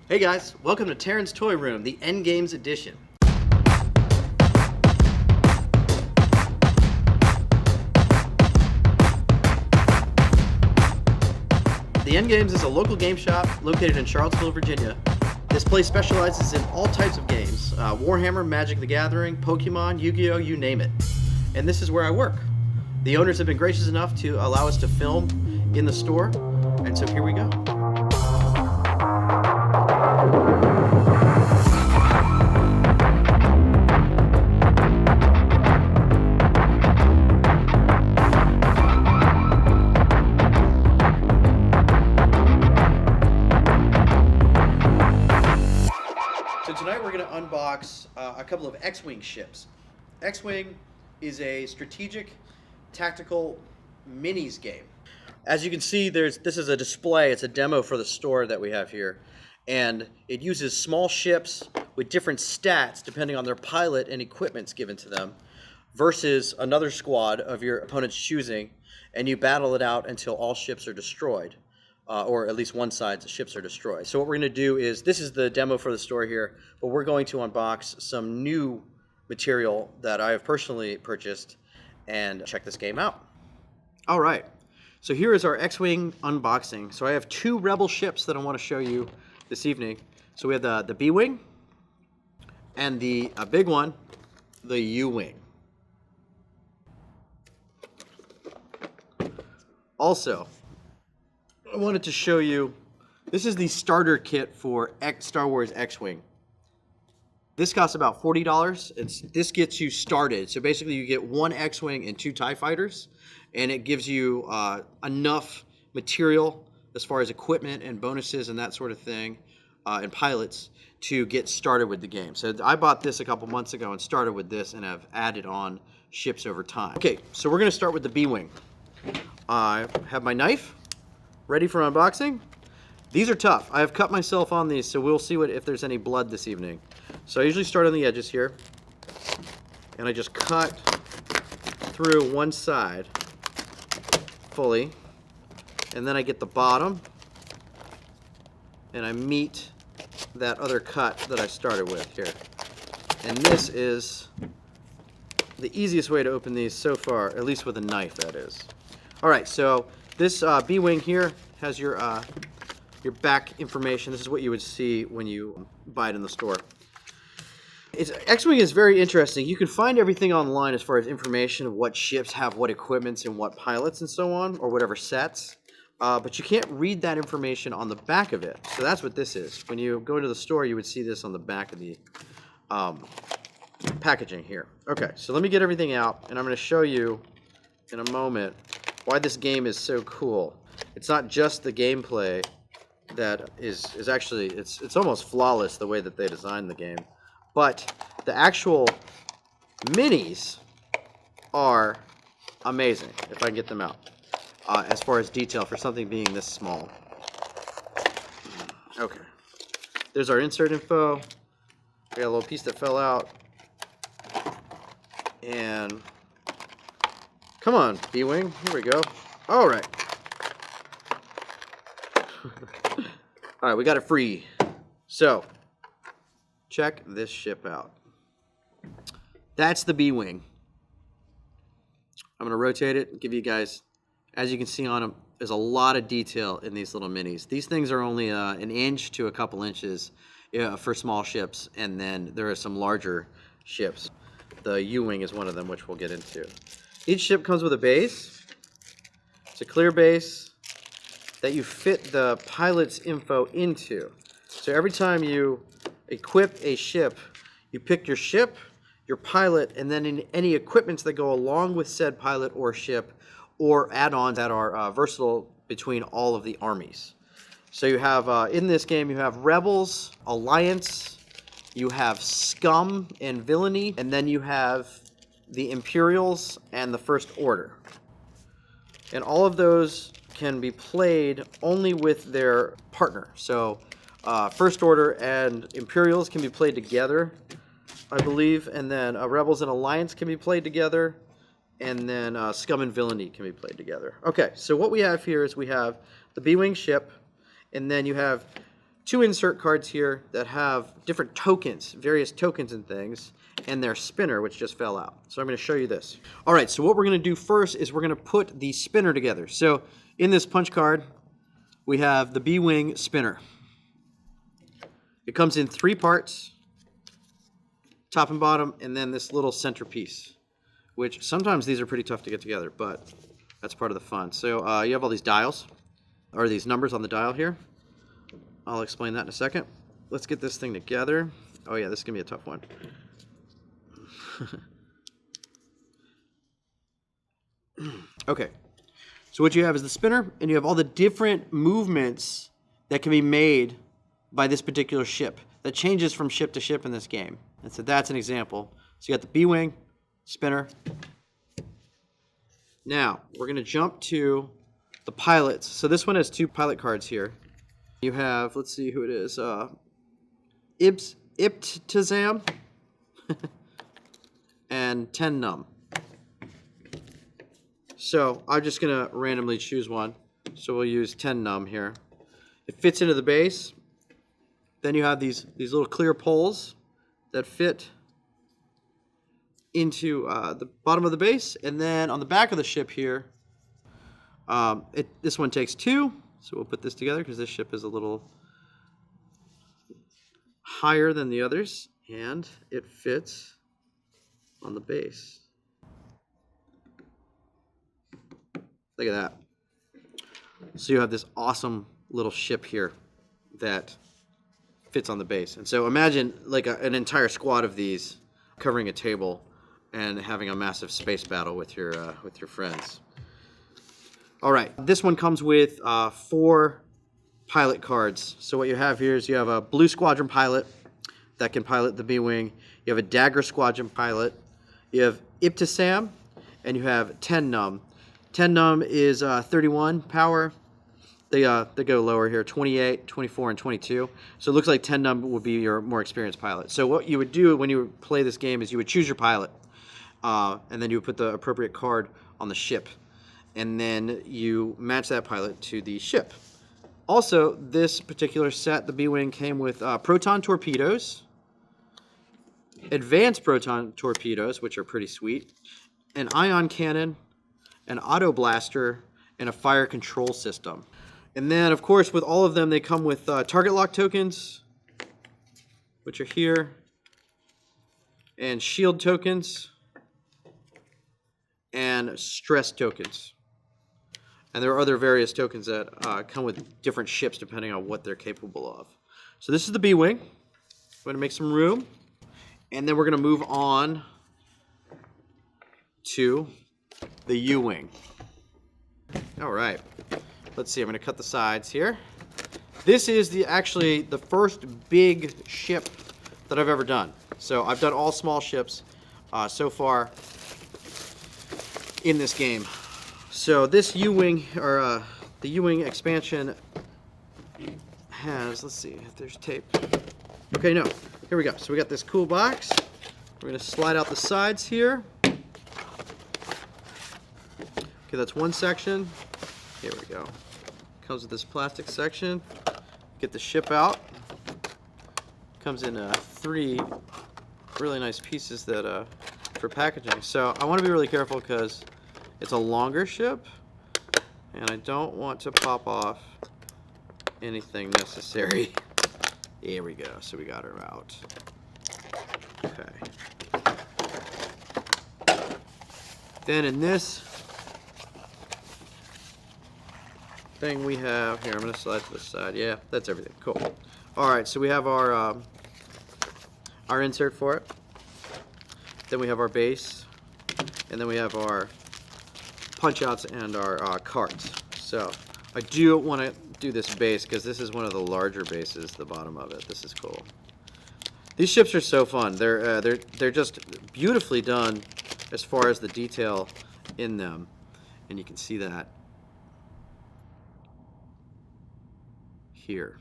Hey guys, welcome to Terran's Toy Room, the Endgames edition. The Endgames is a local game shop located in Charlottesville, Virginia. This place specializes in all types of games, Warhammer, Magic the Gathering, Pokemon, Yu-Gi-Oh, you name it. And this is where I work. The owners have been gracious enough to allow us to film in the store, and so here we go. So tonight we're going to unbox a couple of X-Wing ships. X-Wing is a strategic tactical minis game. As you can see, this is a display, it's a demo for the store that we have here. And it uses small ships with different stats depending on their pilot and equipments given to them versus another squad of your opponent's choosing, and you battle it out until all ships are destroyed. Or at least one side's ships are destroyed. So what we're going to do is, this is the demo for the store here, but we're going to unbox some new material that I have personally purchased and check this game out. All right, so here is our X-Wing unboxing. So I have two Rebel ships that I want to show you this evening. So we have the B-Wing and the big one, the U-Wing. Also, I wanted to show you, this is the starter kit for Star Wars X-Wing. This costs about $40. This gets you started. So basically you get one X-Wing and two TIE fighters, and it gives you enough material as far as equipment and bonuses and that sort of thing, and pilots to get started with the game. So I bought this a couple months ago and started with this and have added on ships over time. Okay, so we're going to start with the B-Wing. I have my knife ready for unboxing. These are tough. I have cut myself on these, so we'll see if there's any blood this evening. So I usually start on the edges here, and I just cut through one side fully, and then I get the bottom, and I meet that other cut that I started with here. And this is the easiest way to open these so far, at least with a knife, that is. All right, so this B-Wing here has your back information. This is what you would see when you buy it in the store. X-Wing is very interesting. You can find everything online as far as information of what ships have what equipments and what pilots and so on, or whatever sets. But you can't read that information on the back of it. So that's what this is. When you go into the store, you would see this on the back of the packaging here. Okay, so let me get everything out, and I'm going to show you in a moment why this game is so cool. It's not just the gameplay that is actually, it's almost flawless the way that they designed the game, but the actual minis are amazing, if I can get them out, as far as detail for something being this small. Okay, there's our insert info. We got a little piece that fell out, and come on, B-Wing, here we go. All right. All right, we got it free. So, check this ship out. That's the B-Wing. I'm going to rotate it and give you guys, as you can see on them, there's a lot of detail in these little minis. These things are only an inch to a couple inches for small ships, and then there are some larger ships. The U-Wing is one of them, which we'll get into. Each ship comes with a base. It's a clear base that you fit the pilot's info into. So every time you equip a ship, you pick your ship, your pilot, and then any equipments that go along with said pilot or ship, or add-ons that are versatile between all of the armies. So you have, in this game, you have Rebels, Alliance, you have Scum and Villainy, and then you have the Imperials and the First Order. And all of those can be played only with their partner. So First Order and Imperials can be played together, I believe, and then Rebels and Alliance can be played together, and then Scum and Villainy can be played together. Okay, so what we have here is we have the B-Wing ship, and then you have two insert cards here that have different tokens, various tokens and things, and their spinner, which just fell out. So I'm going to show you this. All right, so what we're going to do first is we're going to put the spinner together. So in this punch card, we have the B-Wing spinner. It comes in 3 parts, top and bottom, and then this little centerpiece, which sometimes these are pretty tough to get together, but that's part of the fun. So you have all these dials, or these numbers on the dial here. I'll explain that in a second. Let's get this thing together. Oh yeah, this is going to be a tough one. Okay, so what you have is the spinner, and you have all the different movements that can be made by this particular ship that changes from ship to ship in this game. And so that's an example. So you got the B-Wing, spinner. Now, we're going to jump to the pilots. So this one has 2 pilot cards here. You have, let's see who it is, Ibtizam and Ten-Num. So I'm just going to randomly choose one. So we'll use Ten-Num here. It fits into the base. Then you have these little clear poles that fit into the bottom of the base. And then on the back of the ship here, this one takes 2. So we'll put this together because this ship is a little higher than the others. And it fits on the base. Look at that. So you have this awesome little ship here that fits on the base. And so imagine like an entire squad of these covering a table and having a massive space battle with your friends. All right, this one comes with 4 pilot cards. So what you have here is you have a Blue Squadron pilot that can pilot the B-Wing. You have a Dagger Squadron pilot. You have Ibtisam, and you have Ten-Num. Ten-Num is 31 power. They go lower here, 28, 24, and 22. So it looks like Ten-Num would be your more experienced pilot. So what you would do when you play this game is you would choose your pilot, and then you would put the appropriate card on the ship. And then you match that pilot to the ship. Also, this particular set, the B-Wing, came with proton torpedoes, advanced proton torpedoes, which are pretty sweet, an ion cannon, an auto blaster, and a fire control system. And then, of course, with all of them, they come with target lock tokens, which are here, and shield tokens, and stress tokens. And there are other various tokens that come with different ships depending on what they're capable of. So this is the B-Wing. We're going to make some room. And then we're going to move on to the U-Wing. All right. Let's see. I'm going to cut the sides here. This is actually the first big ship that I've ever done. So I've done all small ships so far in this game. So this U-Wing, or the U-Wing expansion has, let's see if there's tape. Okay, no, here we go. So we got this cool box. We're gonna slide out the sides here. Okay, that's one section. Here we go. Comes with this plastic section. Get the ship out. Comes in 3 really nice pieces that for packaging. So I want to be really careful because it's a longer ship, and I don't want to pop off anything necessary. Here we go. So we got her out. Okay. Then in this thing we have here, I'm going to slide to the side. Yeah, that's everything. Cool. All right. So we have our insert for it. Then we have our base, and then we have our punch outs and our cards. So I do want to do this base because this is one of the larger bases, the bottom of it. This is cool. These ships are so fun. They're just beautifully done as far as the detail in them, and you can see that here.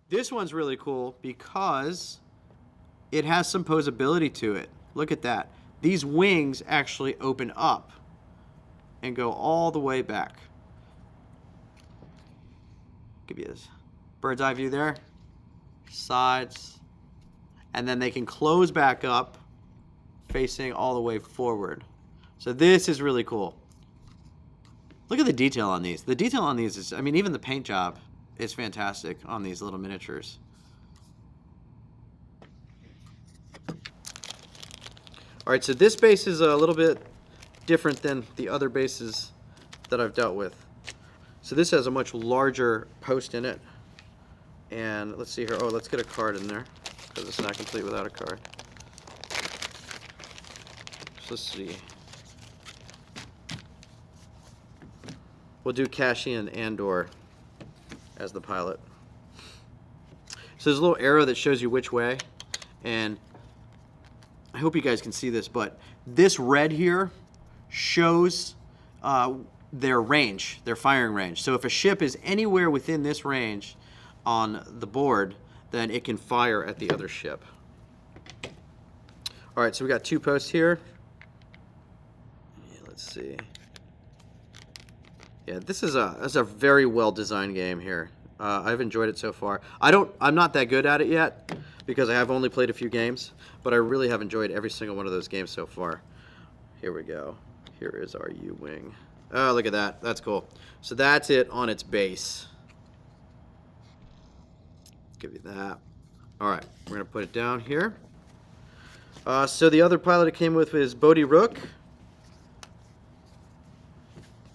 This one's really cool because it has some posability to it. Look at that. These wings actually open up and go all the way back. give you this bird's eye view there, sides, and then they can close back up facing all the way forward. So this is really cool. Look at the detail on these. The detail on these is, I mean, even the paint job is fantastic on these little miniatures. All right, so this base is a little bit different than the other bases that I've dealt with. So this has a much larger post in it. And let's see here. Oh, let's get a card in there because it's not complete without a card. So let's see. We'll do Cassian Andor as the pilot. So there's a little arrow that shows you which way, and I hope you guys can see this, but this red here shows their range, their firing range. So if a ship is anywhere within this range on the board, then it can fire at the other ship. All right, so we got 2 posts here. Yeah, let's see. Yeah, this is a very well designed game here. I've enjoyed it so far. I'm not that good at it yet because I have only played a few games, but I really have enjoyed every single one of those games so far. Here we go. Here is our U-wing. Oh, look at that. That's cool. So that's it on its base. Let's give you that. All right, we're gonna put it down here. So the other pilot it came with is Bodhi Rook,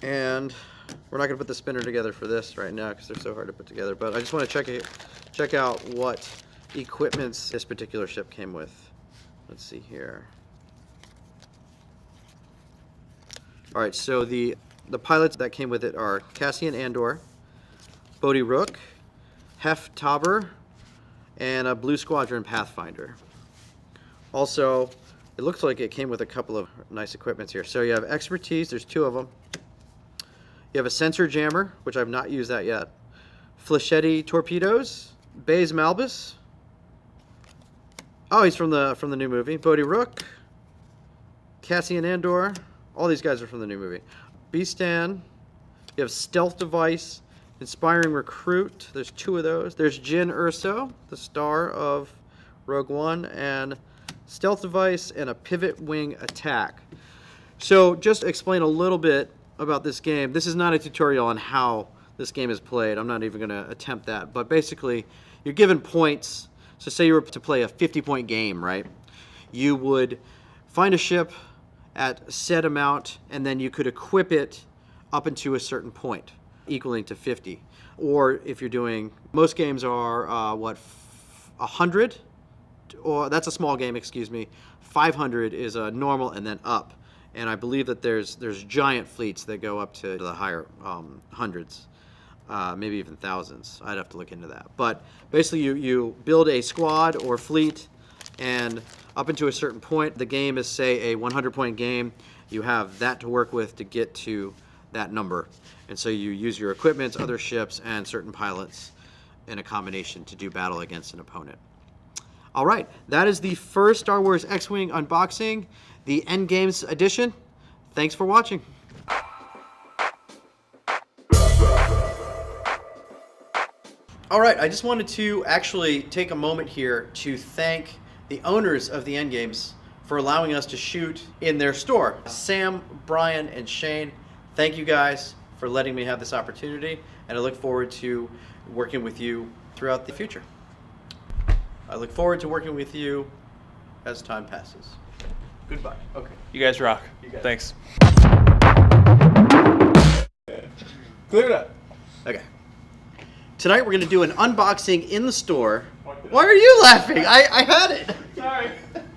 and we're not going to put the spinner together for this right now because they're so hard to put together, but I just want to check out what equipments this particular ship came with. Let's see here. All right, so the pilots that came with it are Cassian Andor, Bodhi Rook, Hef Tauber, and a Blue Squadron Pathfinder. Also, it looks like it came with a couple of nice equipments here. So you have expertise, there's 2 of them. You have a sensor jammer, which I've not used that yet. Flechetti torpedoes, Baze Malbus. Oh, he's from the new movie. Bodhi Rook, Cassian Andor. All these guys are from the new movie. B-Stan. You have stealth device, inspiring recruit. There's 2 of those. There's Jyn Erso, the star of Rogue One, and stealth device and a pivot wing attack. So just explain a little bit about this game. This is not a tutorial on how this game is played. I'm not even going to attempt that. But basically, you're given points. So say you were to play a 50-point game, right? You would find a ship at a set amount, and then you could equip it up into a certain point, equaling to 50. Or if you're doing, most games are, 100? Or that's a small game, excuse me. 500 is a normal and then up. And I believe that there's giant fleets that go up to the higher hundreds, maybe even thousands. I'd have to look into that. But basically, you build a squad or fleet, and up into a certain point, the game is, say, a 100-point game. You have that to work with to get to that number. And so you use your equipment, other ships, and certain pilots in a combination to do battle against an opponent. All right, that is the first Star Wars X-Wing unboxing, the Endgames edition. Thanks for watching. All right, I just wanted to actually take a moment here to thank the owners of the Endgames for allowing us to shoot in their store. Sam, Brian, and Shane, thank you guys for letting me have this opportunity, and I look forward to working with you throughout the future. I look forward to working with you as time passes. Goodbye. Okay. You guys rock. You guys. Thanks. Clear it up. Okay. Tonight we're going to do an unboxing in the store. Why are you laughing? I had it. Sorry.